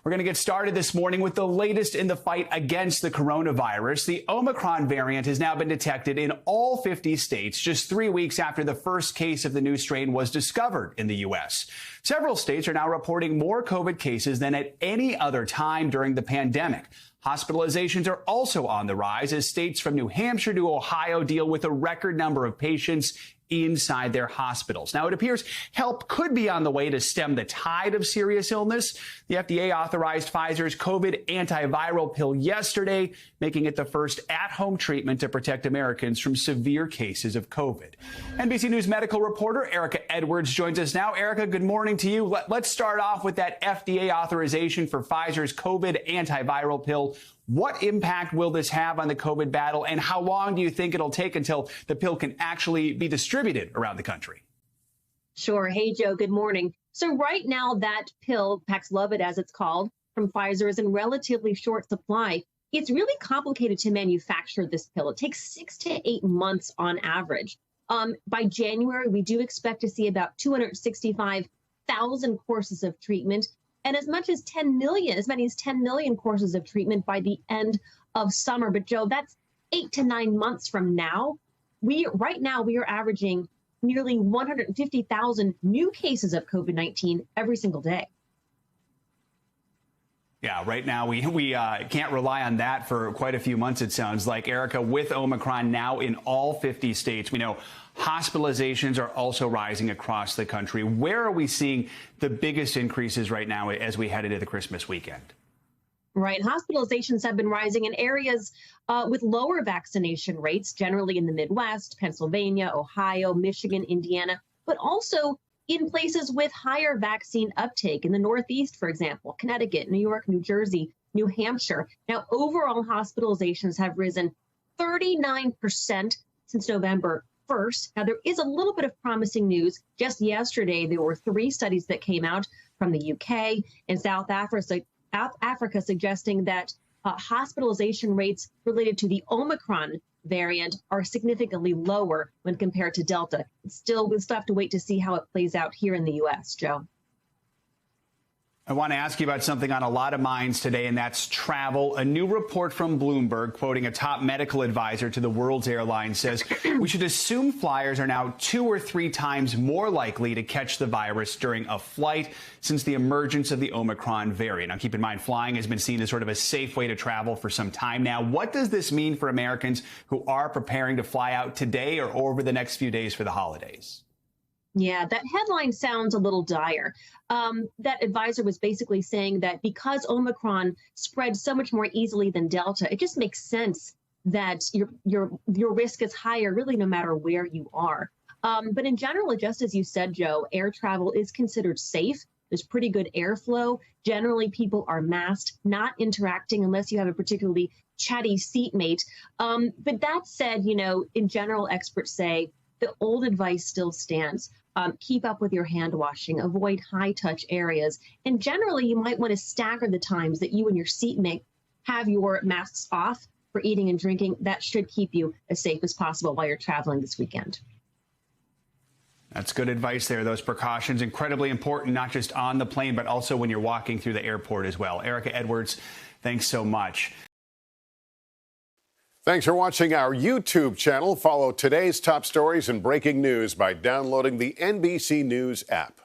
We're going to get started this morning with the latest in the fight against the coronavirus. The Omicron variant has now been detected in all 50 states just 3 weeks after the first case of the new strain was discovered in the U.S. Several states are now reporting more COVID cases than at any other time during the pandemic. Hospitalizations are also on the rise as states from New Hampshire to Ohio deal with a record number of patients inside their hospitals. Now, it appears help could be on the way to stem the tide of serious illness. The FDA authorized Pfizer's COVID antiviral pill yesterday, making it the first at-home treatment to protect Americans from severe cases of COVID. NBC News medical reporter Erika Edwards joins us now. Erika, good morning to you. Let's start off with that FDA authorization for Pfizer's COVID antiviral pill. What impact will this have on the COVID battle, and how long do you think it'll take until the pill can actually be distributed around the country? Sure. Hey, Joe, good morning. So right now, that pill, Paxlovid as it's called, from Pfizer is in relatively short supply. It's really complicated to manufacture this pill. It takes 6 to 8 months on average. By January, we do expect to see about 265,000 courses of treatment, and as many as 10 million courses of treatment by the end of summer. But Joe, that's 8 to 9 months from now. Right now we are averaging nearly 150,000 new cases of COVID-19 every single day. Yeah, right now we can't rely on that for quite a few months, it sounds like. Erika, with Omicron now in all 50 states, we know hospitalizations are also rising across the country. Where are we seeing the biggest increases right now as we head into the Christmas weekend? Right. Hospitalizations have been rising in areas with lower vaccination rates, generally in the Midwest, Pennsylvania, Ohio, Michigan, Indiana, but also in places with higher vaccine uptake in the Northeast, for example, Connecticut, New York, New Jersey, New Hampshire. Now, overall hospitalizations have risen 39% since November 1st. Now, there is a little bit of promising news. Just yesterday, there were 3 studies that came out from the UK and South Africa suggesting that hospitalization rates related to the Omicron variant are significantly lower when compared to Delta. We'll still have to wait to see how it plays out here in the U.S., Joe. I want to ask you about something on a lot of minds today, and that's travel. A new report from Bloomberg, quoting a top medical advisor to the world's airlines, says we should assume flyers are now 2 or 3 times more likely to catch the virus during a flight since the emergence of the Omicron variant. Now, keep in mind, flying has been seen as sort of a safe way to travel for some time now. What does this mean for Americans who are preparing to fly out today or over the next few days for the holidays? Yeah, that headline sounds a little dire. That advisor was basically saying that because Omicron spread so much more easily than Delta, it just makes sense that your risk is higher, really, no matter where you are. But in general, just as you said, Joe, air travel is considered safe. There's pretty good airflow. Generally, people are masked, not interacting unless you have a particularly chatty seatmate. But that said, in general, experts say the old advice still stands. Keep up with your hand washing, avoid high touch areas. And generally, you might want to stagger the times that you and your seatmate have your masks off for eating and drinking. That should keep you as safe as possible while you're traveling this weekend. That's good advice there. Those precautions, incredibly important, not just on the plane, but also when you're walking through the airport as well. Erika Edwards, thanks so much. Thanks for watching our YouTube channel. Follow today's top stories and breaking news by downloading the NBC News app.